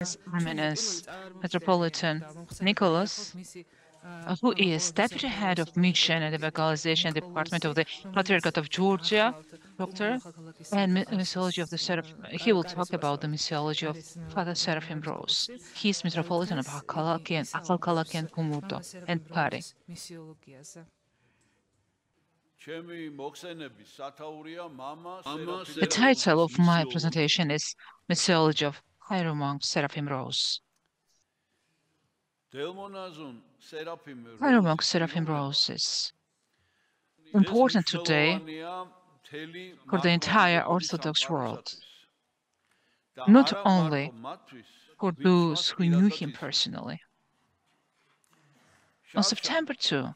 His Eminence Metropolitan Nikolos, who is Deputy Head of Mission and Evangelization Department of the Patriarchate of Georgia, Doctor, and Missiology of the Seraphime. He will talk about the Missiology of Father Seraphim Rose. He is Metropolitan of ახალქალაქი and Kumudo and Paris. The title of my presentation is Missiology of Higher Monk Seraphim Rose. Higher Monk Seraphim Rose is important today for the entire Orthodox world, not only for those who knew him personally. On September 2,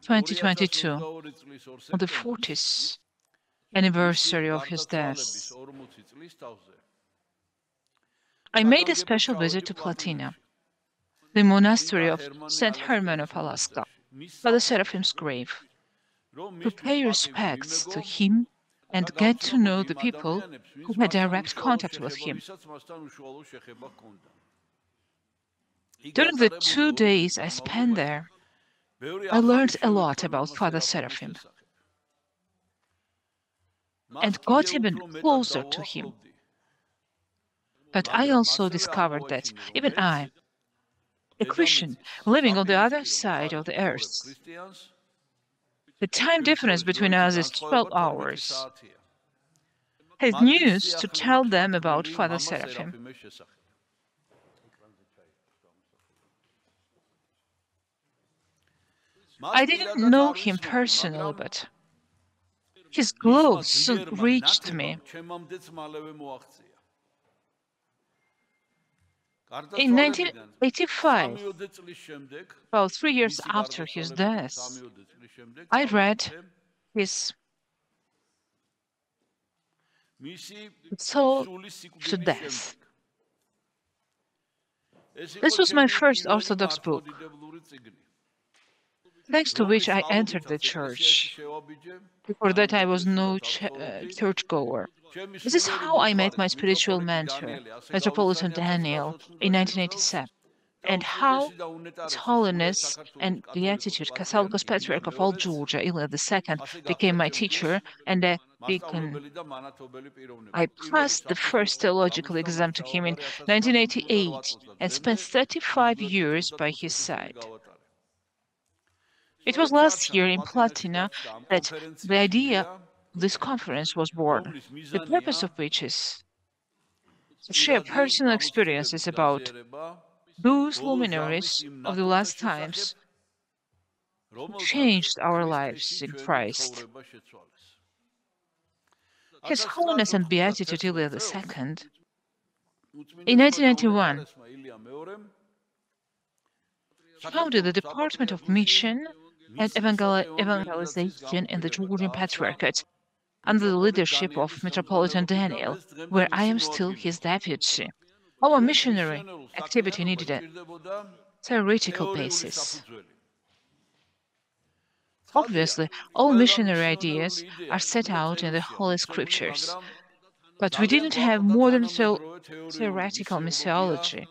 2022, on the 40th anniversary of his death, I made a special visit to Platina, the monastery of St. Herman of Alaska, Father Seraphim's grave, to pay respects to him and get to know the people who had direct contact with him. During the 2 days I spent there, I learned a lot about Father Seraphim and got even closer to him. But I also discovered that even I, a Christian living on the other side of the earth, the time difference between us is 12 hours, has news to tell them about Father Seraphim. I didn't know him personally, but his glow soon reached me. In 1985, about 3 years after his death, I read his Soul to Death. This was my first Orthodox book, thanks to which I entered the church. Before that, I was no churchgoer. This is how I met my spiritual mentor, Metropolitan Daniel, in 1987, and how His Holiness and Beatitude Catholicos Patriarch of all Georgia, Ilya II, became my teacher and a beacon. I passed the first theological exam to him in 1988 and spent 35 years by his side. It was last year in Platina that the idea of this conference was born, the purpose of which is to share personal experiences about those luminaries of the last times who changed our lives in Christ. His Holiness and Beatitude Ilya II, in 1991, founded the Department of Mission and Evangelization in the Georgian Patriarchate under the leadership of Metropolitan Daniel, where I am still his deputy. Our missionary activity needed a theoretical basis. Obviously, all missionary ideas are set out in the Holy Scriptures, but we didn't have more than theoretical missiology,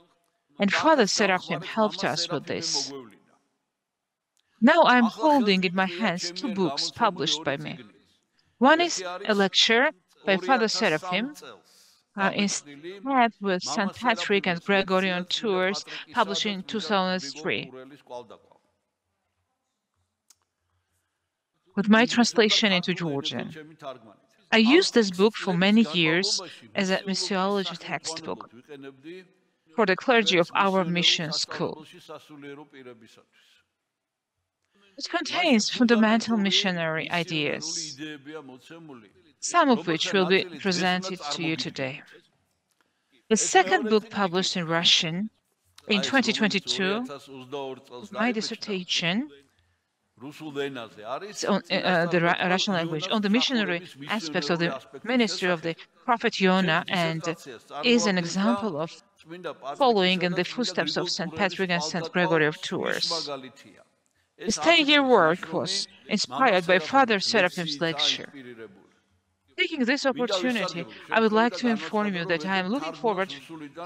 and Father Seraphim helped us with this. Now I'm holding in my hands 2 books published by me. One is a lecture by Father Seraphim, in step with St. Patrick and Gregorian tours, published in 2003, with my translation into Georgian. I used this book for many years as a missiology textbook for the clergy of our mission school. It contains fundamental missionary ideas, some of which will be presented to you today. The second book, published in Russian in 2022, my dissertation on the Russian language, on the missionary aspects of the ministry of the prophet Jonah, and is an example of following in the footsteps of St. Patrick and St. Gregory of Tours. His 10-year work was inspired by Father Seraphim's lecture. Taking this opportunity, I would like to inform you that I am looking forward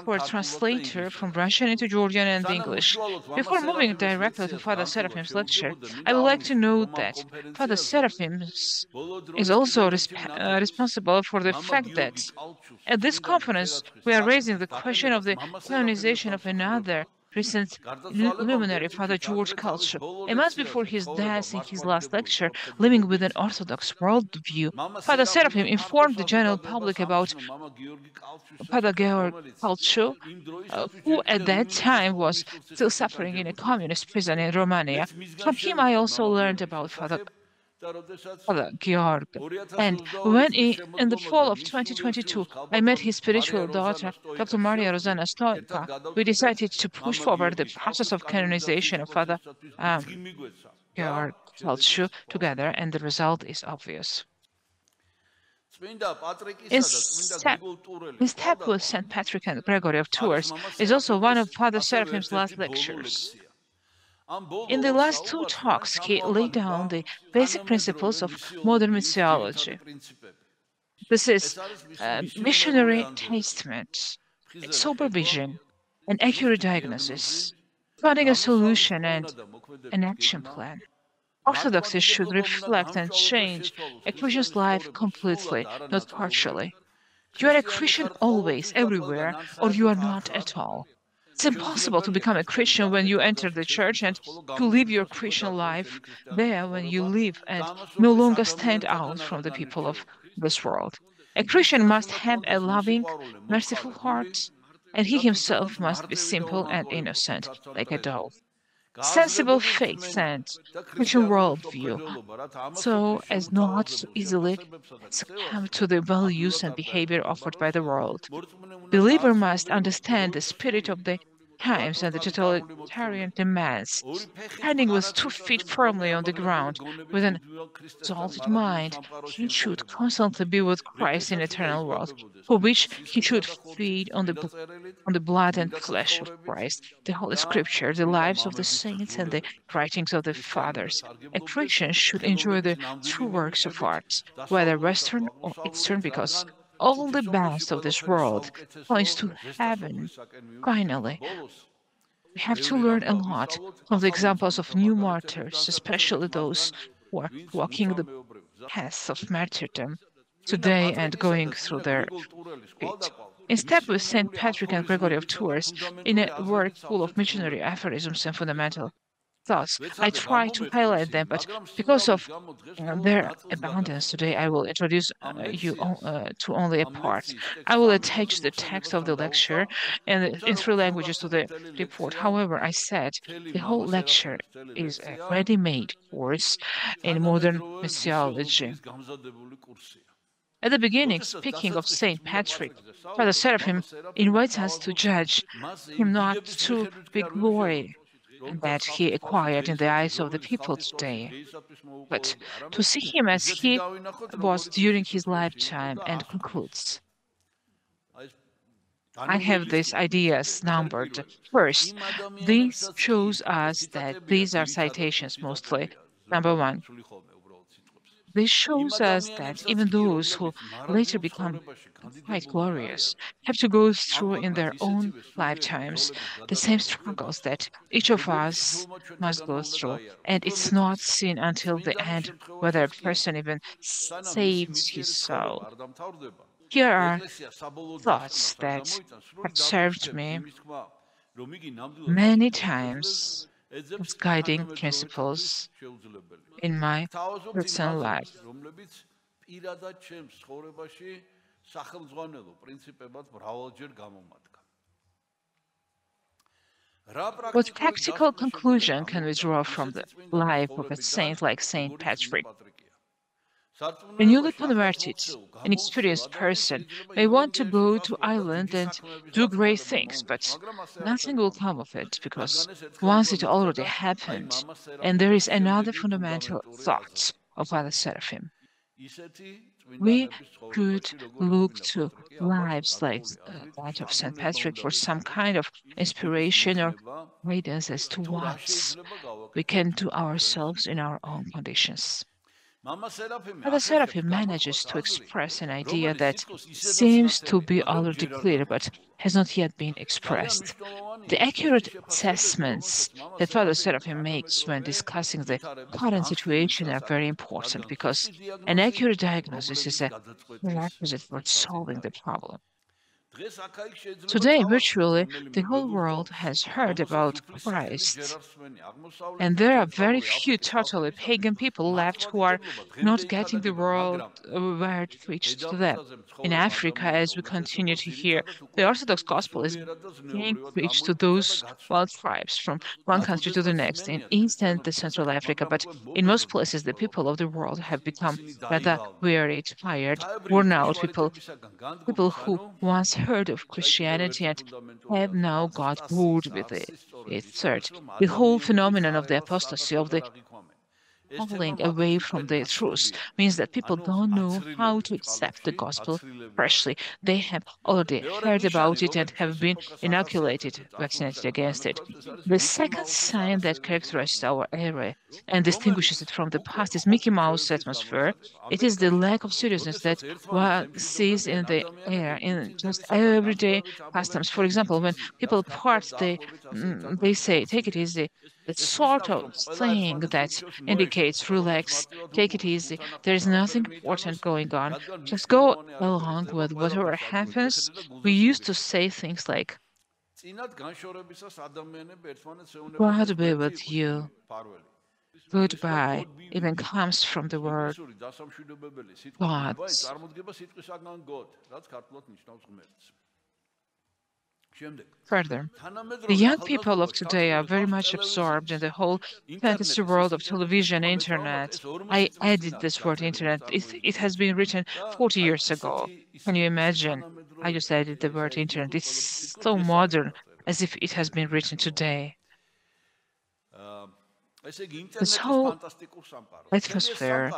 for a translator from Russian into Georgian and English. Before moving directly to Father Seraphim's lecture, I would like to note that Father Seraphim is also responsible for the fact that at this conference we are raising the question of the canonization of another recent luminary, Father George Culture. A month before his death in his last lecture, Living with an Orthodox Worldview, Father Seraphim informed the general public about Father Georg Culture, who at that time was still suffering in a communist prison in Romania. From him I also learned about Father Georg. And when in the fall of 2022, I met his spiritual daughter, Dr. Maria Rosanna Stoica, we decided to push forward the process of canonization of Father Georg Culture together, and the result is obvious. In step with St. Patrick and Gregory of Tours is also one of Father Seraphim's last lectures. In the last two talks, he laid down the basic principles of modern missiology. This is missionary testament, sober vision, an accurate diagnosis, finding a solution and an action plan. Orthodoxy should reflect and change a Christian's life completely, not partially. You are a Christian always, everywhere, or you are not at all. It's impossible to become a Christian when you enter the church and to live your Christian life there when you live and no longer stand out from the people of this world. A Christian must have a loving, merciful heart, and he himself must be simple and innocent, like a dove. Sensible faith and Christian worldview, so as not to easily succumb to the values and behavior offered by the world. Believer must understand the spirit of the times and the totalitarian demands. Standing with 2 feet firmly on the ground, with an exalted mind, he should constantly be with Christ in eternal world, for which he should feed on the blood and flesh of Christ, the Holy Scripture, the lives of the saints, and the writings of the fathers. A Christian should enjoy the true works of art, whether Western or Eastern, because all the best of this world points to heaven. Finally, we have to learn a lot from the examples of new martyrs, especially those who are walking the path of martyrdom today and going through their feet. In step with St. Patrick and Gregory of Tours, in a work full of missionary aphorisms and fundamental thoughts, I try to highlight them, but because of their abundance today, I will introduce you to only a part. I will attach the text of the lecture in 3 languages to the report. However, I said the whole lecture is a ready-made course in modern missiology. At the beginning, speaking of St. Patrick, Father Seraphim invites us to judge him not to be glory that he acquired in the eyes of the people today, but to see him as he was during his lifetime, and concludes. I have these ideas numbered. First, this shows us that these are citations mostly. Number 1. This shows us that even those who later become quite glorious have to go through in their own lifetimes the same struggles that each of us must go through, and it's not seen until the end whether a person even saves his soul. Here are thoughts that have served me many times as guiding principles in my personal life. What practical conclusion can we draw from the life of a saint like St. Patrick? A newly converted, an experienced person may want to go to Ireland and do great things, but nothing will come of it, because once it already happened, and there is another fundamental thought of Father Seraphim. We could look to lives like that of St. Patrick for some kind of inspiration or guidance as to what we can do ourselves in our own conditions. But Seraphim manages to express an idea that seems to be already clear, but has not yet been expressed. The accurate assessments that Father Seraphim makes when discussing the current situation are very important because an accurate diagnosis is a prerequisite for solving the problem. Today, virtually, the whole world has heard about Christ, and there are very few totally pagan people left who are not getting the word preached to them. In Africa, as we continue to hear, the Orthodox gospel is being preached to those wild tribes from one country to the next, in East and the Central Africa, but in most places, the people of the world have become rather weary, tired, worn out people who once heard of Christianity and have now got bored with it. Third, the whole phenomenon of the apostasy, of the falling away from the truth, means that people don't know how to accept the gospel freshly. They have already heard about it and have been inoculated, vaccinated against it. The second sign that characterizes our era and distinguishes it from the past is Mickey Mouse atmosphere. It is the lack of seriousness that one sees in the air, in just everyday customs. For example, when people part, they say, take it easy. That sort of thing that indicates relax, take it easy, there is nothing important going on, just go along with whatever happens. We used to say things like, God be with you, goodbye, even comes from the word God's. Further, the young people of today are very much absorbed in the whole fantasy world of television, internet. I added this word internet. It has been written 40 years ago. Can you imagine? I just added the word internet. It's so modern, as if it has been written today. This whole atmosphere,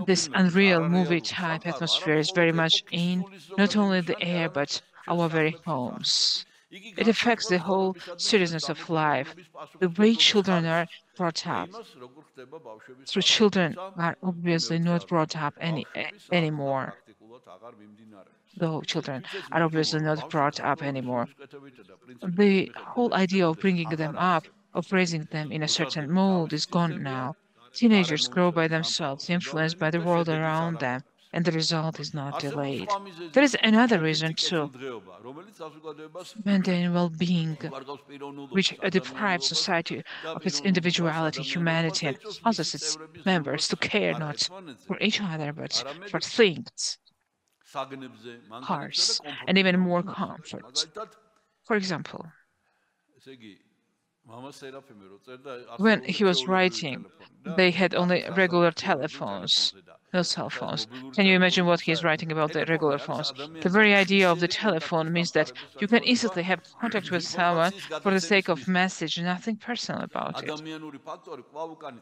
this unreal movie type atmosphere is very much in not only the air, but our very homes. It affects the whole seriousness of life, the way children are brought up. So children are obviously not brought up anymore. Though children are obviously not brought up anymore. The whole idea of bringing them up, of raising them in a certain mold is gone now. Teenagers grow by themselves, influenced by the world around them, and the result is not delayed. There is another reason too. Mundane well-being, which deprives society of its individuality, humanity, and causes its members to care not for each other, but for things, cars, and even more comfort. For example, when he was writing, they had only regular telephones, no cell phones. Can you imagine what he is writing about the regular phones? The very idea of the telephone means that you can easily have contact with someone for the sake of message, nothing personal about it.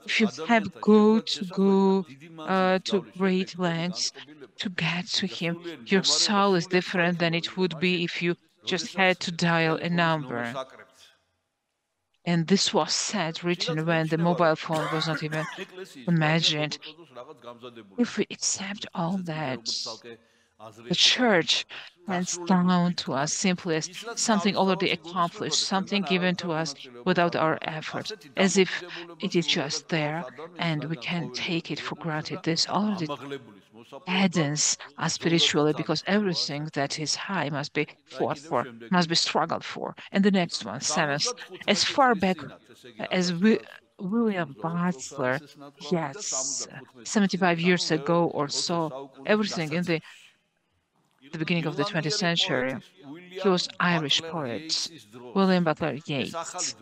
If you have to great lengths to get to him, your soul is different than it would be if you just had to dial a number. And this was said, written when the mobile phone was not even imagined. If we accept all that, the church hands down to us simply as something already accomplished, something given to us without our effort, as if it is just there and we can take it for granted. This already deadens us spiritually because everything that is high must be fought for, must be struggled for. And the next one, seventh, as far back as William Butler, yes, 75 years ago or so, everything in the beginning of the 20th century, he was Irish poet, William Butler Yeats.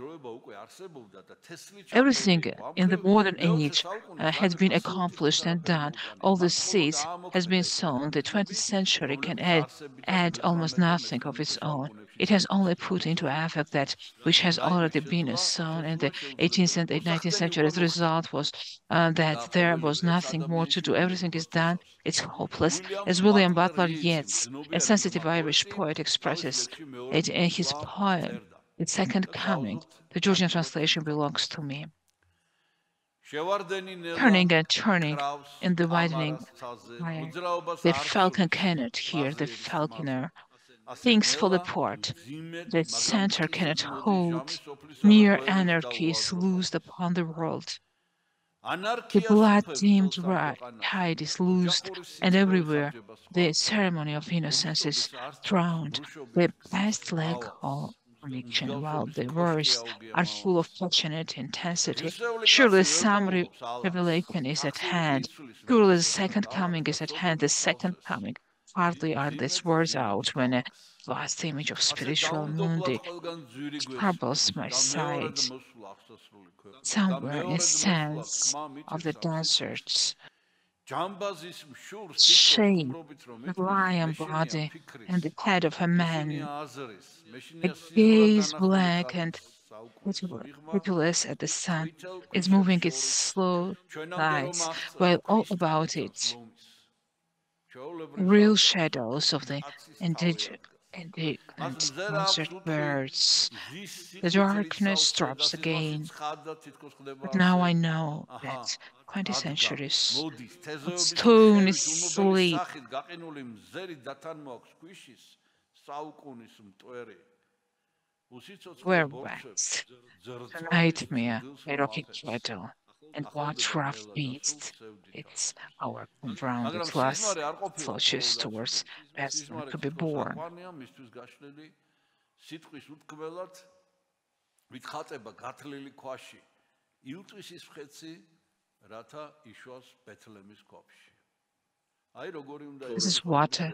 Everything in the modern age has been accomplished and done. All the seeds has been sown. The 20th century can add almost nothing of its own. It has only put into effect that which has already been sown in the 18th and 19th century. The result was that there was nothing more to do. Everything is done. It's hopeless. As William Butler Yeats, a sensitive Irish poet, expresses it in his poem, "The Second Coming." The Georgian translation belongs to me. turning and turning in the widening fire. The falcon cannot hear the falconer. Things fall apart. The center cannot hold. Mere anarchy is loosed upon the world. The blood-dimmed tide is loosed, and everywhere the ceremony of innocence is drowned. The best lack of conviction, while the worst are full of passionate intensity. Surely some revelation is at hand. Surely the second coming is at hand. The second coming. Hardly are these words out when a vast image of spiritual mundi troubles my sight. Somewhere in the sands of the deserts, shape the lion body and the head of a man, a gaze black and pitiless at the sun, is moving its slow thighs, while all about it, real shadows of the indignant desert birds. The darkness drops again, but now I know that 20 centuries of stone is asleep. Where west, the nightmare, a rocking kettle, and what rough beast. It's our confounded lust flushes towards best to be born. This is what a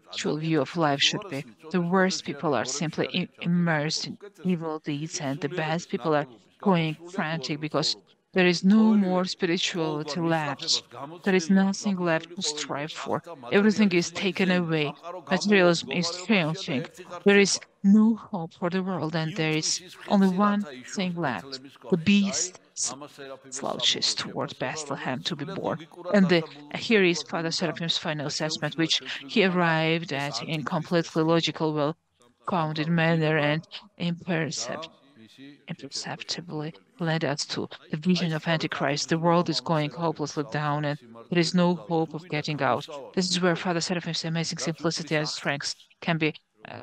actual view of life should be. The worst people are simply immersed in evil deeds, and the best people are going frantic because there is no more spirituality left. There is nothing left to strive for. Everything is taken away. Materialism is triumphing. There is no hope for the world, and there is only one thing left. The beast slouches toward Bethlehem to be born. And here is Father Seraphim's final assessment, which he arrived at in completely logical, well-founded manner and imperceptibly led us to the vision of Antichrist. The world is going hopelessly down, and there is no hope of getting out. This is where Father Seraphim's amazing simplicity and strength can be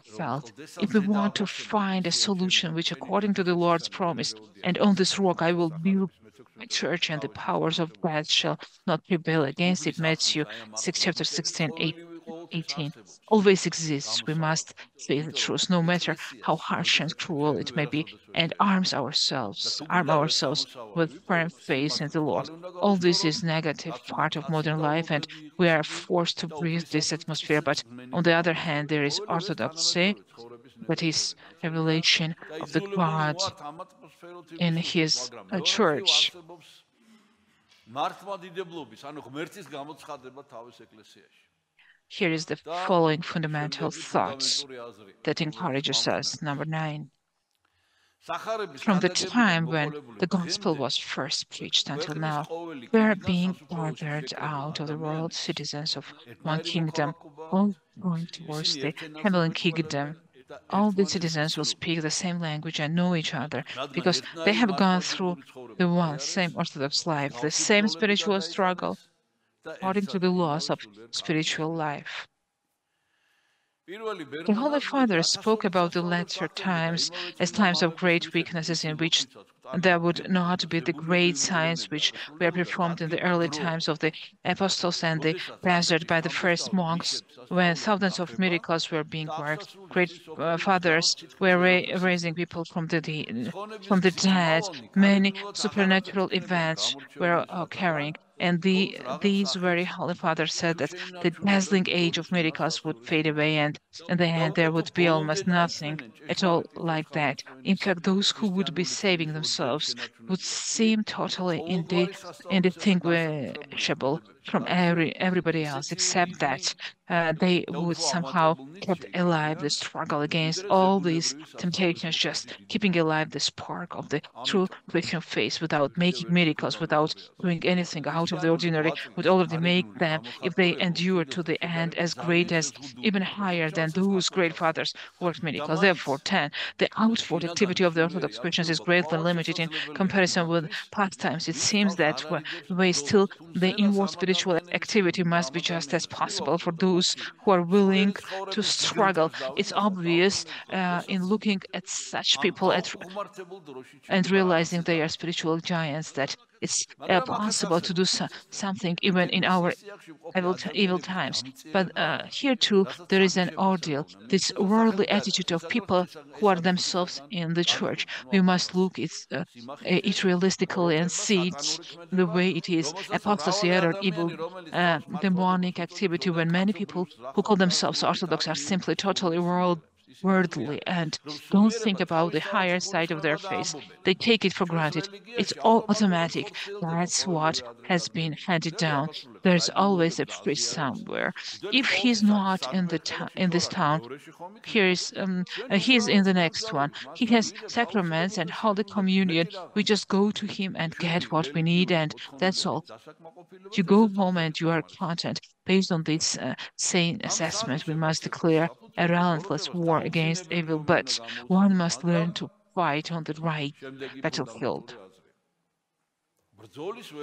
felt. If we want to find a solution which, according to the Lord's promise, and on this rock I will build my church, and the powers of death shall not prevail against it, Matthew 6, chapter 16, 18, always exists. We must face the truth, no matter how harsh and cruel it may be, and arm ourselves with firm faith in the Lord. All this is negative part of modern life, and we are forced to breathe this atmosphere. But on the other hand, there is orthodoxy, that is revelation of the God in His church. Here is the following fundamental thoughts that encourages us. Number 9. From the time when the gospel was first preached until now, we are being gathered out of the world, citizens of one kingdom, all going towards the heavenly kingdom. All the citizens will speak the same language and know each other, because they have gone through the one same Orthodox life, the same spiritual struggle, according to the laws of spiritual life. The Holy Father spoke about the latter times as times of great weaknesses, in which there would not be the great signs which were performed in the early times of the apostles and the desert by the first monks, when thousands of miracles were being worked. Great fathers were raising people from the dead. Many supernatural events were occurring. And these very holy fathers said that the dazzling age of miracles would fade away, and in the end there would be almost nothing at all like that. In fact, those who would be saving themselves would seem totally indistinguishable from everybody else, except that they would somehow keep alive the struggle against all these temptations, just keeping alive the spark of the true Christian faith without making miracles, without doing anything out of the ordinary, would already make them, if they endure to the end, as great as, even higher than those great fathers who worked miracles. Therefore, 10, the outward activity of the Orthodox Christians is greatly limited in comparison with past times. It seems that way still the inward spiritual activity must be just as possible for those who are willing to struggle. It's obvious in looking at such people and realizing they are spiritual giants that it's possible to do something even in our evil times. But here too, there is an ordeal, this worldly attitude of people who are themselves in the church. We must look it realistically and see it the way it is. Apostasy, error, evil, demonic activity, when many people who call themselves Orthodox are simply totally worldly and don't think about the higher side of their faith. They take it for granted. It's all automatic. That's what has been handed down. There's always a priest somewhere. If he's not in this town, he's in the next one. He has sacraments and Holy Communion. We just go to him and get what we need, and that's all. You go home and you are content. Based on this sane assessment, we must declare a relentless war against evil, but one must learn to fight on the right battlefield.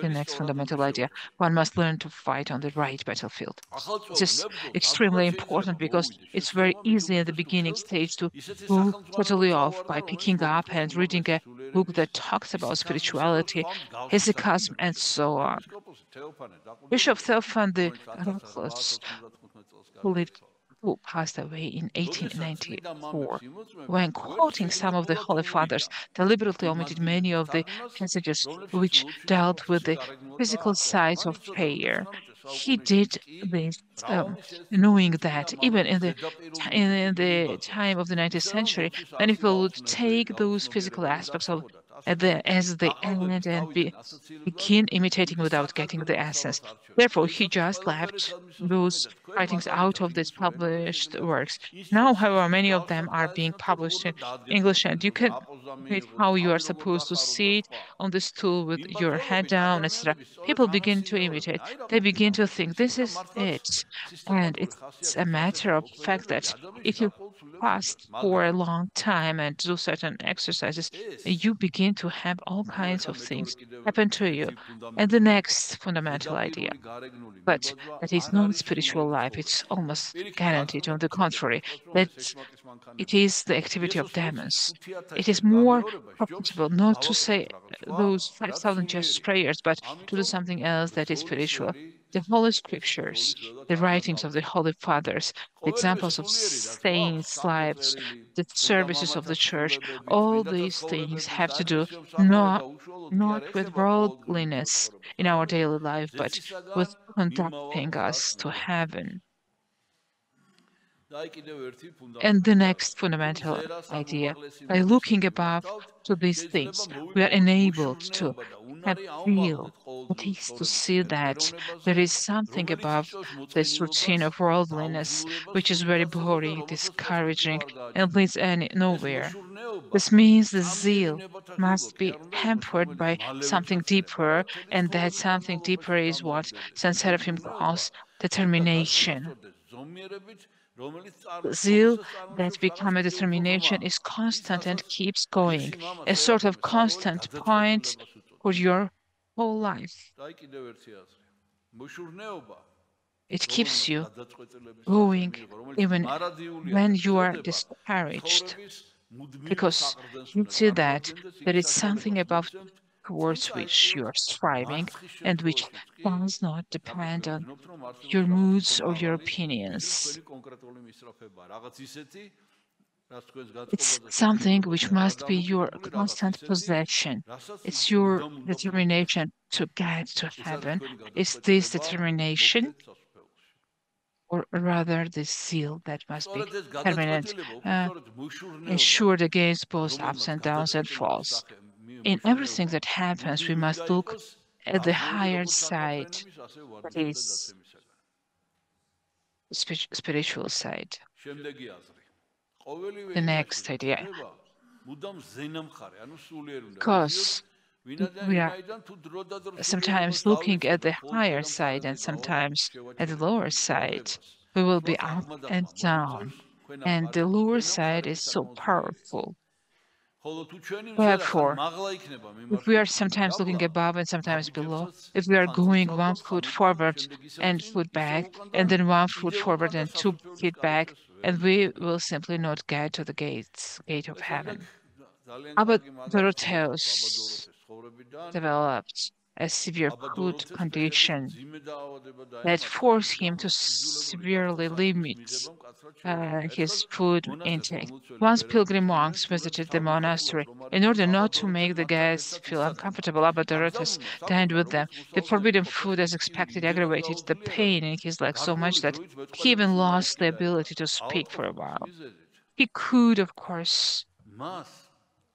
The next fundamental idea, one must learn to fight on the right battlefield. This is extremely important because it's very easy at the beginning stage to go totally off by picking up and reading a book that talks about spirituality, hesychasm, and so on. Bishop Th.D. who passed away in 1894, when quoting some of the Holy Fathers, deliberately omitted many of the passages which dealt with the physical sides of prayer. He did this knowing that even in the time of the 19th century, many people would take those physical aspects of as the end and begin imitating without getting the essence. Therefore, he just left those writings out of these published works. Now, however, many of them are being published in English, and you can read how you are supposed to sit on the stool with your head down, etc. People begin to imitate. They begin to think this is it. And it's a matter of fact that if you fast for a long time and do certain exercises, you begin to have all kinds of things happen to you. And the next fundamental idea, but that is not spiritual life, it's almost guaranteed. On the contrary, that it is the activity of demons. It is more profitable not to say those 5,000 Jesus prayers, but to do something else that is spiritual. The Holy Scriptures, the writings of the Holy Fathers, the examples of saints' lives, the services of the Church, all these things have to do not with worldliness in our daily life, but with conducting us to heaven. And the next fundamental idea, by looking above to these things, we are enabled to have real, that is to see that there is something above this routine of worldliness, which is very boring, discouraging, and leads nowhere. This means the zeal must be hampered by something deeper, and that something deeper is what St. Seraphim calls determination. Zeal that becomes a determination is constant and keeps going, a sort of constant point for your whole life. It keeps you going even when you are discouraged, because you see that there is something above towards which you are striving and which does not depend on your moods or your opinions. It's something which must be your constant possession. It's your determination to get to heaven. Is this determination, or rather the zeal that must be permanent, ensured against both ups and downs and falls? In everything that happens, we must look at the higher side, that is spiritual side. The next idea. Because we are sometimes looking at the higher side and sometimes at the lower side. We will be up and down, and the lower side is so powerful. Therefore, if we are sometimes looking above and sometimes below, if we are going 1 foot forward and foot back, and then 1 foot forward and 2 feet back, and we will simply not get to the gate of heaven. But Dorotheus developed a severe food condition that forced him to severely limit his food intake. Once pilgrim monks visited the monastery in order not to make the guests feel uncomfortable. Abba Dorotheus dined with them. The forbidden food, as expected, aggravated the pain in his leg so much that he even lost the ability to speak for a while. He could, of course,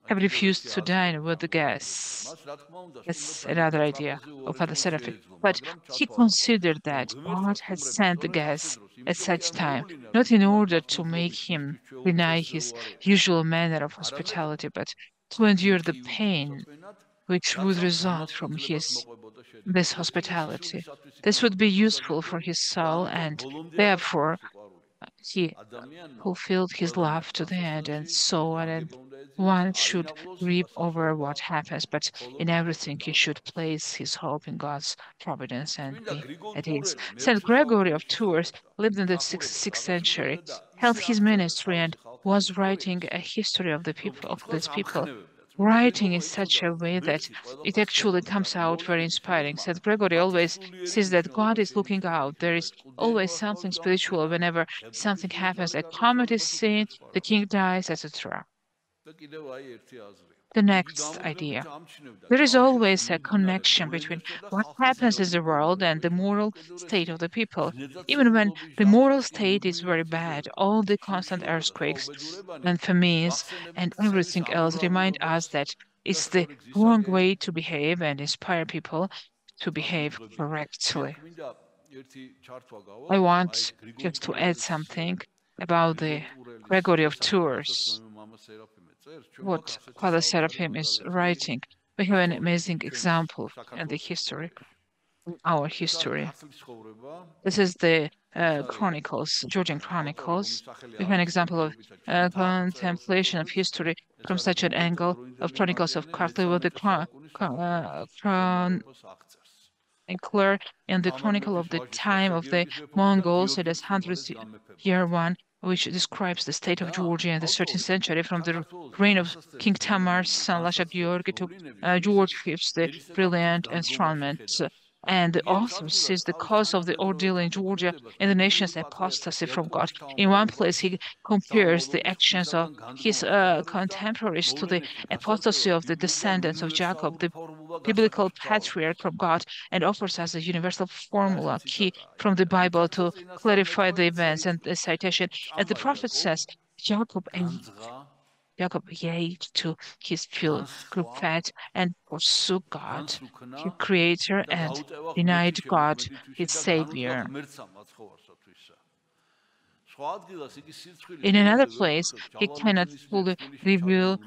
have refused to dine with the guests. That's another idea of Father Seraphim. But he considered that God had sent the guests at such time, not in order to make him deny his usual manner of hospitality, but to endure the pain which would result from this hospitality. This would be useful for his soul, and therefore he fulfilled his love to the end, and so on. And one should reap over what happens, but in everything he should place his hope in God's providence and be at ease. Saint Gregory of Tours lived in the 6th century, held his ministry, and was writing a history of the people, of these people, writing in such a way that it actually comes out very inspiring. Saint Gregory always says that God is looking out. There is always something spiritual whenever something happens. A comet is seen, the king dies, etc. The next idea. There is always a connection between what happens in the world and the moral state of the people. Even when the moral state is very bad, all the constant earthquakes and famines and everything else remind us that it's the wrong way to behave and inspire people to behave correctly. I want just to add something about the Gregory of Tours, what Father Seraphim is writing. We have an amazing example in the history, our history. This is the Chronicles, Georgian Chronicles. We have an example of contemplation of history from such an angle of Chronicles of Kartli with the chronicler in the chronicle of the time of the Mongols. It is 100th year one, which describes the state of Georgia in the 13th century from the reign of King Tamar's son Lashak Georgi to George V, the brilliant enthronement. And the author says the cause of the ordeal in Georgia and the nation's apostasy from God. In one place, he compares the actions of his contemporaries to the apostasy of the descendants of Jacob, the biblical patriarch from God, and offers us a universal formula key from the Bible to clarify the events and the citation. And the prophet says, Jacob ate to his fill, grew fat, and forsook God, his creator, and denied God, his savior. In another place, he cannot fully reveal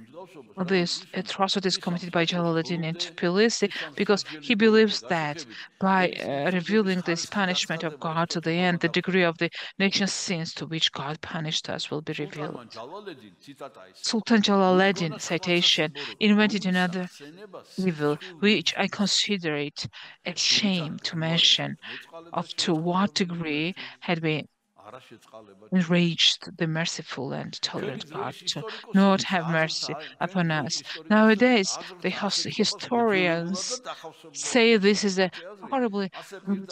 these atrocities committed by Jalaluddin in Tbilisi because he believes that by revealing this punishment of God to the end, the degree of the nation's sins to which God punished us will be revealed. Sultan Jalaluddin, citation, invented another evil, which I consider it a shame to mention, of to what degree had been enraged the merciful and tolerant God to not have mercy upon us. Nowadays, the historians say this is a horribly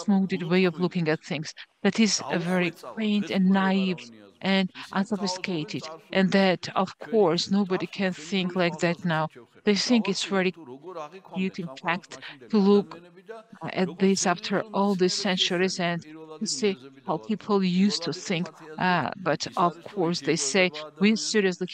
molded way of looking at things, that is a very quaint and naive and unsophisticated, and that, of course, nobody can think like that now. They think it's very cute, in fact, to look at this after all these centuries and You see how people used to think, but of course they say we seriously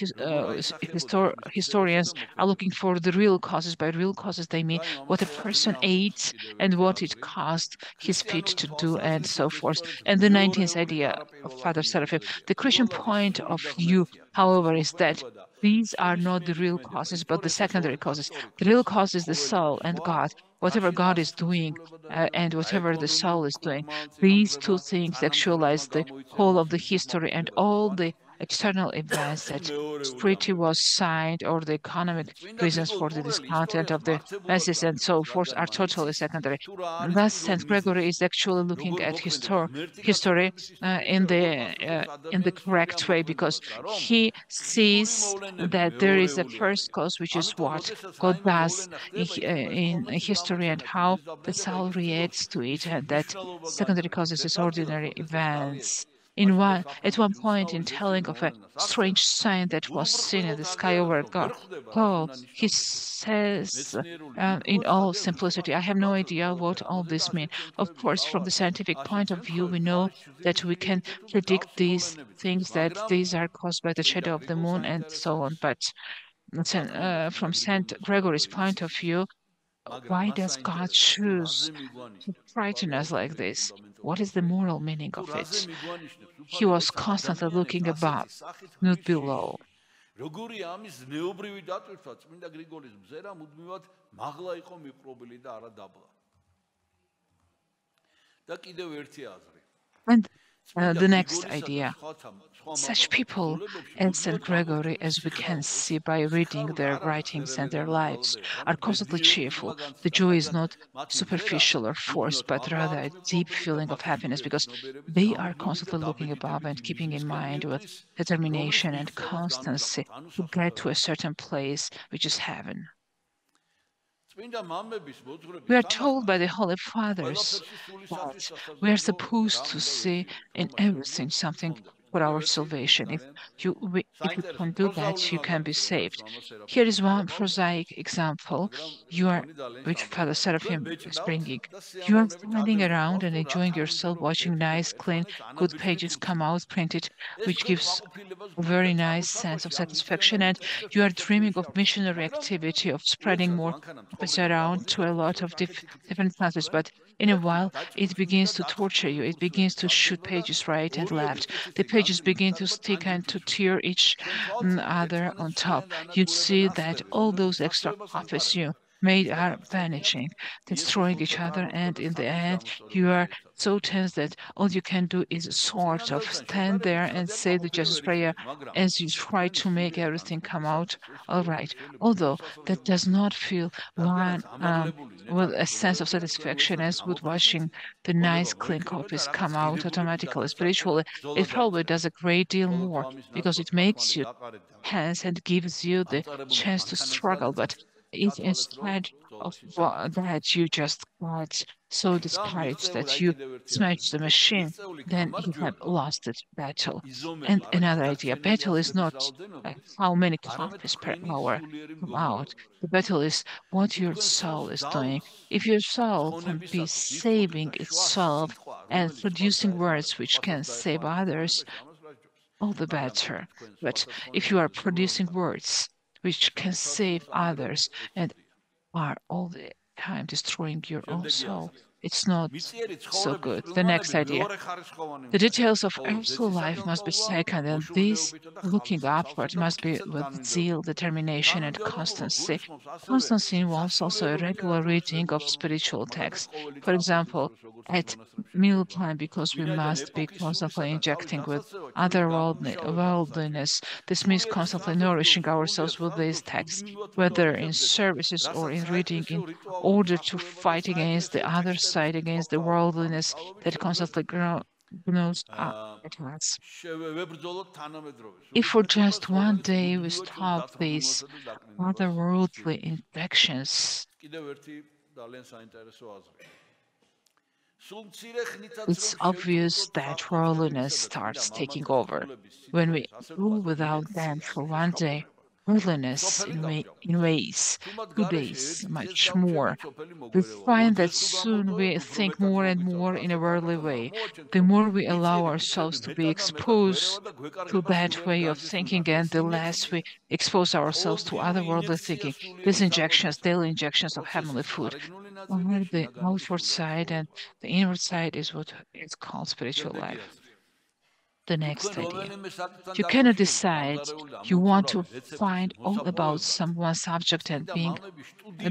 historians are looking for the real causes. By real causes they mean what a person ate and what it caused his feet to do and so forth. And the 19th idea of Father Seraphim, the Christian point of view, however, is that these are not the real causes, but the secondary causes. The real cause is the soul and God. Whatever God is doing and whatever the soul is doing, these two things actualize the whole of the history and all the external events that treaty was signed or the economic reasons for the discontent of the masses and so forth are totally secondary. Thus, St. Gregory is actually looking at history in the correct way, because he sees that there is a first cause, which is what God does in history and how the soul reacts to it, and that secondary causes is ordinary events. At one point, in telling of a strange sign that was seen in the sky over Gaul, he says, in all simplicity, I have no idea what all this means. Of course, from the scientific point of view, we know that we can predict these things, that these are caused by the shadow of the moon and so on. But from St. Gregory's point of view, why does God choose to frighten us like this? What is the moral meaning of it? He was constantly looking above, not below. And the next idea, such people as St. Gregory, as we can see by reading their writings and their lives, are constantly cheerful. The joy is not superficial or forced, but rather a deep feeling of happiness, because they are constantly looking above and keeping in mind with determination and constancy to get to a certain place, which is heaven. We are told by the Holy Fathers that we are supposed to see in everything something for our salvation. If you can do that, you can be saved. Here is one prosaic example which Father Seraphim is bringing. You are standing around and enjoying yourself, watching nice, clean, good pages come out printed, which gives a very nice sense of satisfaction, and you are dreaming of missionary activity, of spreading more copies around to a lot of different countries. But in a while, it begins to torture you. It begins to shoot pages right and left. The pages begin to stick and to tear each other on top. You see that all those extra copies you made are vanishing, destroying each other, and in the end, you are so tense that all you can do is sort of stand there and say the Jesus prayer as you try to make everything come out all right. Although that does not fill one with a sense of satisfaction as with watching the nice clean copies come out automatically. Spiritually, it probably does a great deal more, because it makes you tense and gives you the chance to struggle. But if instead of that you just got so discouraged that you smash the machine, then you have lost the battle. And another idea, battle is not how many copies per hour come out. The battle is what your soul is doing. If your soul can be saving itself and producing words which can save others, all the better. But if you are producing words which can save others and are all the time destroying your own soul, it's not so good. The next idea, the details of earthly life must be second, and this looking upward must be with zeal, determination, and constancy. Constancy involves also a regular reading of spiritual texts. For example, at mealtime, because we must be constantly injecting with otherworldliness. This means constantly nourishing ourselves with these texts, whether in services or in reading, in order to fight against the other side, against the worldliness that constantly gnaws at us. If for just one day we stop these otherworldly infections, it's obvious that worldliness starts taking over. When we do without them for one day, worldliness in ways, 2 days, much more. We find that soon we think more and more in a worldly way. The more we allow ourselves to be exposed to that way of thinking, and the less we expose ourselves to other worldly thinking. These injections, daily injections of heavenly food, are the outward side, and the inward side is what is called spiritual life. The next idea. You cannot decide you want to find all about one subject and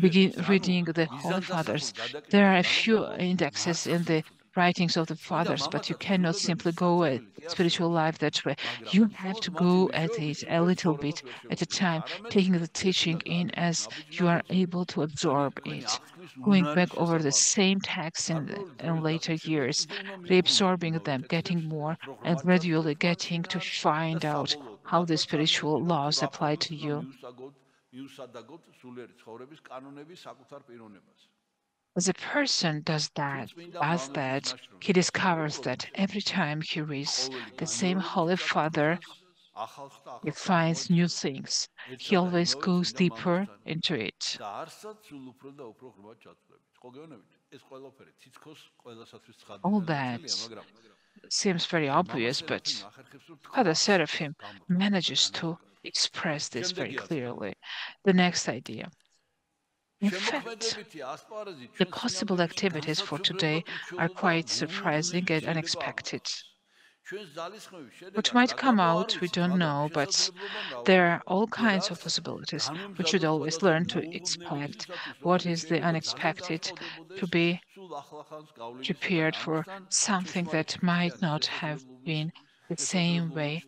begin reading the Holy Fathers. There are a few indexes in the writings of the fathers, but you cannot simply go at spiritual life that way. You have to go at it a little bit at a time, taking the teaching in as you are able to absorb it, going back over the same texts in later years, reabsorbing them, getting more, and gradually getting to find out how the spiritual laws apply to you. As a person does that, he discovers that every time he reads the same Holy Father, he finds new things. He always goes deeper into it. All that seems very obvious, but Father Seraphim manages to express this very clearly. The next idea. In fact, the possible activities for today are quite surprising and unexpected. What might come out, we don't know, but there are all kinds of possibilities. We should always learn to expect what is the unexpected, to be prepared for something that might not have been the same way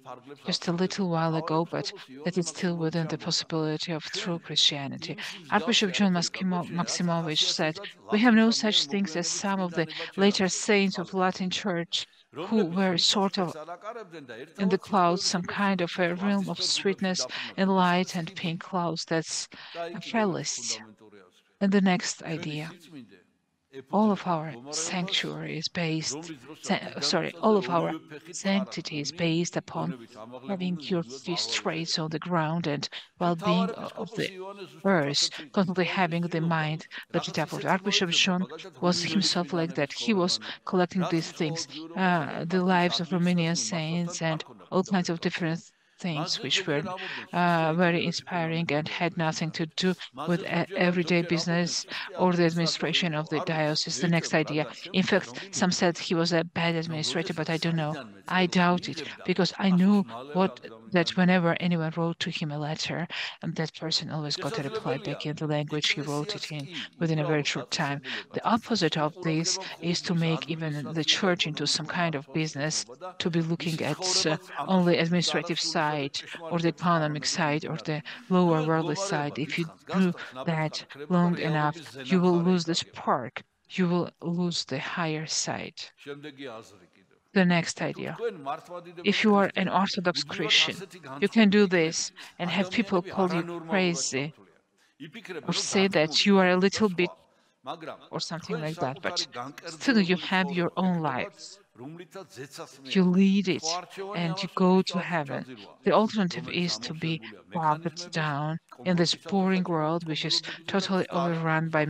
just a little while ago, but that is still within the possibility of true Christianity. Archbishop John Maximovich said, "We have no such things as some of the later saints of the Latin Church who were sort of in the clouds, some kind of a realm of sweetness and light and pink clouds." That's a fallacy. And the next idea. All of our sanctuary is based, all of our sanctity is based upon having your feet straight on the ground and well-being of the earth, constantly having the mind lifted upward. Archbishop John was himself like that. He was collecting these things, the lives of Romanian saints and all kinds of different things which were very inspiring and had nothing to do with everyday business or the administration of the diocese. The next idea. In fact, some said he was a bad administrator, but I don't know. I doubt it, because I knew that whenever anyone wrote to him a letter, that person always got a reply back in the language he wrote it in within a very short time. The opposite of this is to make even the church into some kind of business, to be looking at only administrative side or the economic side or the lower worldly side. If you do that long enough, you will lose the spark. You will lose the higher side. The next idea. If you are an Orthodox Christian, you can do this and have people call you crazy or say that you are a little bit or something like that, but still you have your own life. You lead it and you go to heaven. The alternative is to be bogged down in this boring world, which is totally overrun by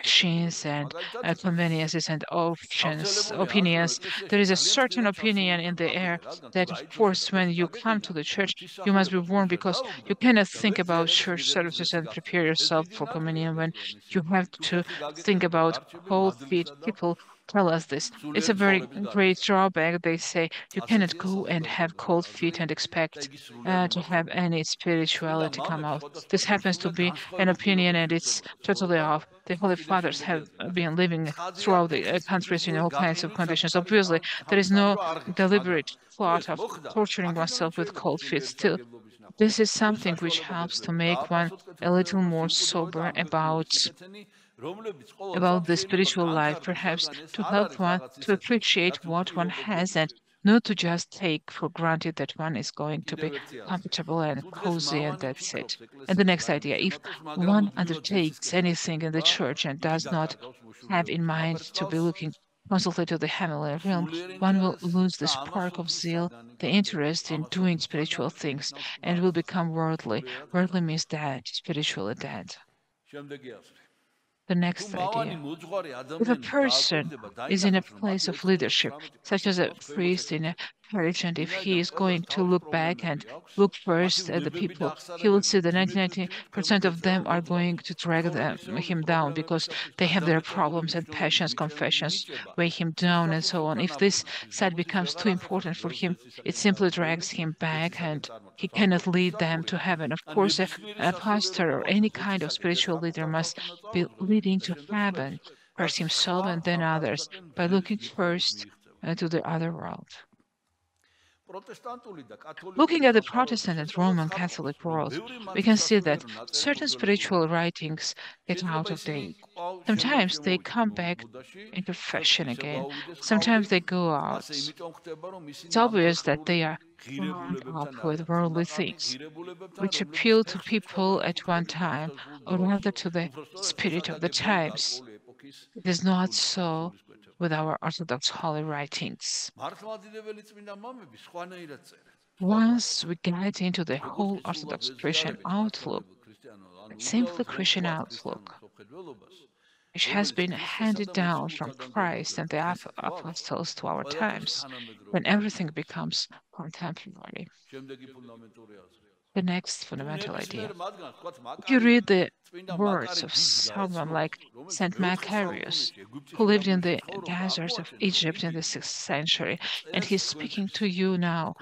machines and conveniences and opinions. There is a certain opinion in the air that, of course, when you come to the church, you must be warned, because you cannot think about church services and prepare yourself for communion when you have to think about cold feet. People tell us this. It's a very great drawback. They say you cannot go and have cold feet and expect to have any spirituality come out. This happens to be an opinion, and it's totally off. The Holy Fathers have been living throughout the countries in all kinds of conditions. Obviously, there is no deliberate thought of torturing oneself with cold feet. Still, this is something which helps to make one a little more sober about the spiritual life, perhaps to help one to appreciate what one has and not to just take for granted that one is going to be comfortable and cozy and that's it. And the next idea, if one undertakes anything in the church and does not have in mind to be looking constantly to the heavenly realm, one will lose the spark of zeal, the interest in doing spiritual things, and will become worldly. Worldly means dead, spiritually dead. The next idea. If a person is in a place of leadership, such as a priest in a parish, and if he is going to look back and look first at the people, he will see that 99% of them are going to drag him down because they have their problems and passions, confessions, weigh him down, and so on. If this side becomes too important for him, it simply drags him back and he cannot lead them to heaven. Of course, a pastor or any kind of spiritual leader must be leading to heaven, first himself and then others, by looking first to the other world. Looking at the Protestant and Roman Catholic world, we can see that certain spiritual writings get out of date. Sometimes they come back into fashion again. Sometimes they go out. It's obvious that they are bound up with worldly things, which appeal to people at one time, or rather to the spirit of the times. It is not so with our Orthodox holy writings. Once we get into the whole Orthodox Christian outlook, simply Christian outlook, which has been handed down from Christ and the apostles to our times, when everything becomes contemporary. The next fundamental idea. If you read the words of someone like St. Macarius, who lived in the deserts of Egypt in the 6th century, and he's speaking to you now,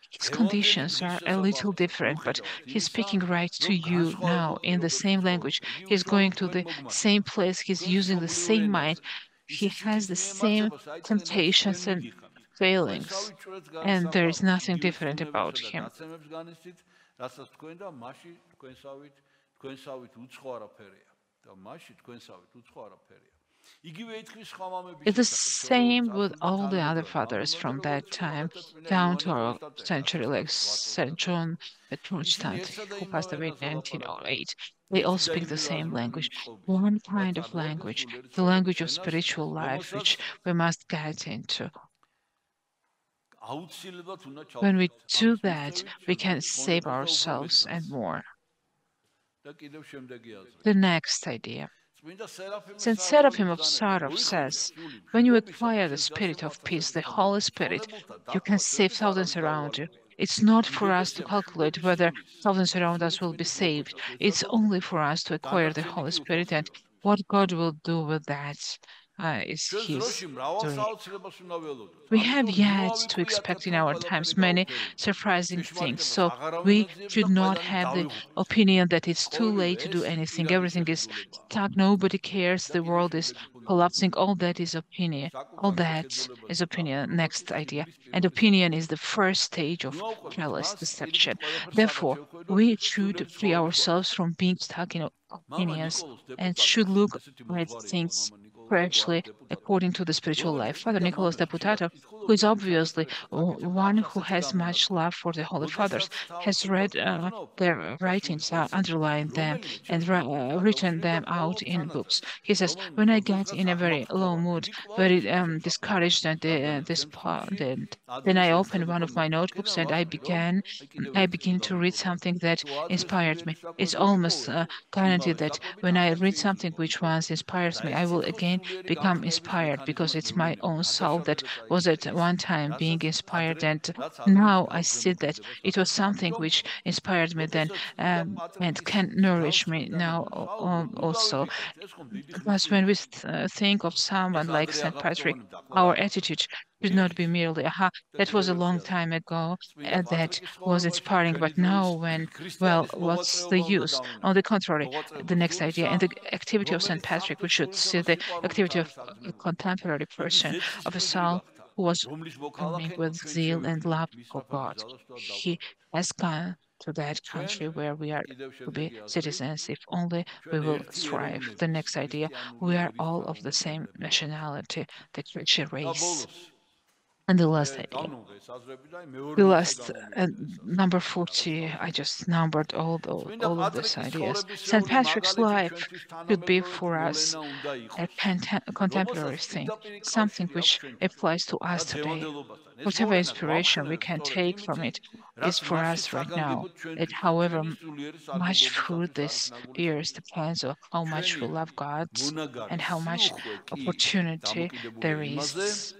his conditions are a little different, but he's speaking right to you now in the same language. He's going to the same place, he's using the same mind, he has the same temptations and failings, and there is nothing different about him. It's the same with all the other fathers from that time down to our century, like St. John the Protestant, who passed away in 1908. They all speak the same language, one kind of language, the language of spiritual life, which we must get into. When we do that, we can save ourselves and more. The next idea. St. Seraphim of Sarov says, when you acquire the spirit of peace, the Holy Spirit, you can save thousands around you. It's not for us to calculate whether thousands around us will be saved. It's only for us to acquire the Holy Spirit, and what God will do with that is His doing. We have yet to expect in our times many surprising things, so we should not have the opinion that it's too late to do anything. Everything is stuck, nobody cares, the world is collapsing. All that is opinion. All that is opinion. Next idea. And opinion is the first stage of careless deception. Therefore, we should free ourselves from being stuck in opinions and should look at things freshly according to the spiritual life. Father Nicholas Deputato, who is obviously one who has much love for the Holy Fathers, has read their writings, underlined them, and written them out in books. He says, when I get in a very low mood, very discouraged, and then I open one of my notebooks and I begin to read something that inspired me. It's almost guaranteed that when I read something which once inspires me, I will again become inspired, because it's my own soul that was at one time being inspired, and now I see that it was something which inspired me then and can nourish me now also. But when we think of someone like St. Patrick, our attitude should not be merely, that was a long time ago, that was inspiring, but now well, what's the use? On the contrary, the next idea, in the activity of St. Patrick, we should see the activity of a contemporary person, of a soul who was coming with zeal and love for God. He has gone to that country where we are to be citizens, if only we will strive. The next idea, we are all of the same nationality, the Christian race. And the last idea, the last number 40, I just numbered all of these ideas. St. Patrick's life should be for us a contemporary thing, something which applies to us today. Whatever inspiration we can take from it is for us right now. It, however much fruit this bears depends on how much we love God and how much opportunity there is.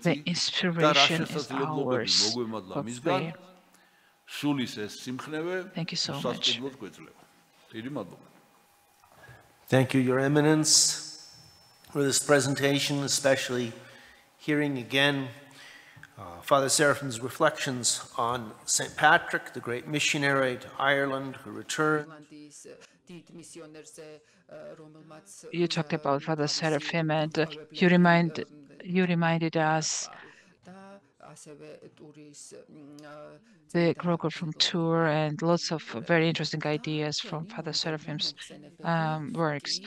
The inspiration is ours. Thank you so much. Thank you, Your Eminence, for this presentation, especially hearing again Father Seraphim's reflections on St. Patrick, the great missionary to Ireland who returned. You talked about Father Seraphim, and you reminded us the Kroger tour and lots of very interesting ideas from Father Seraphim's works.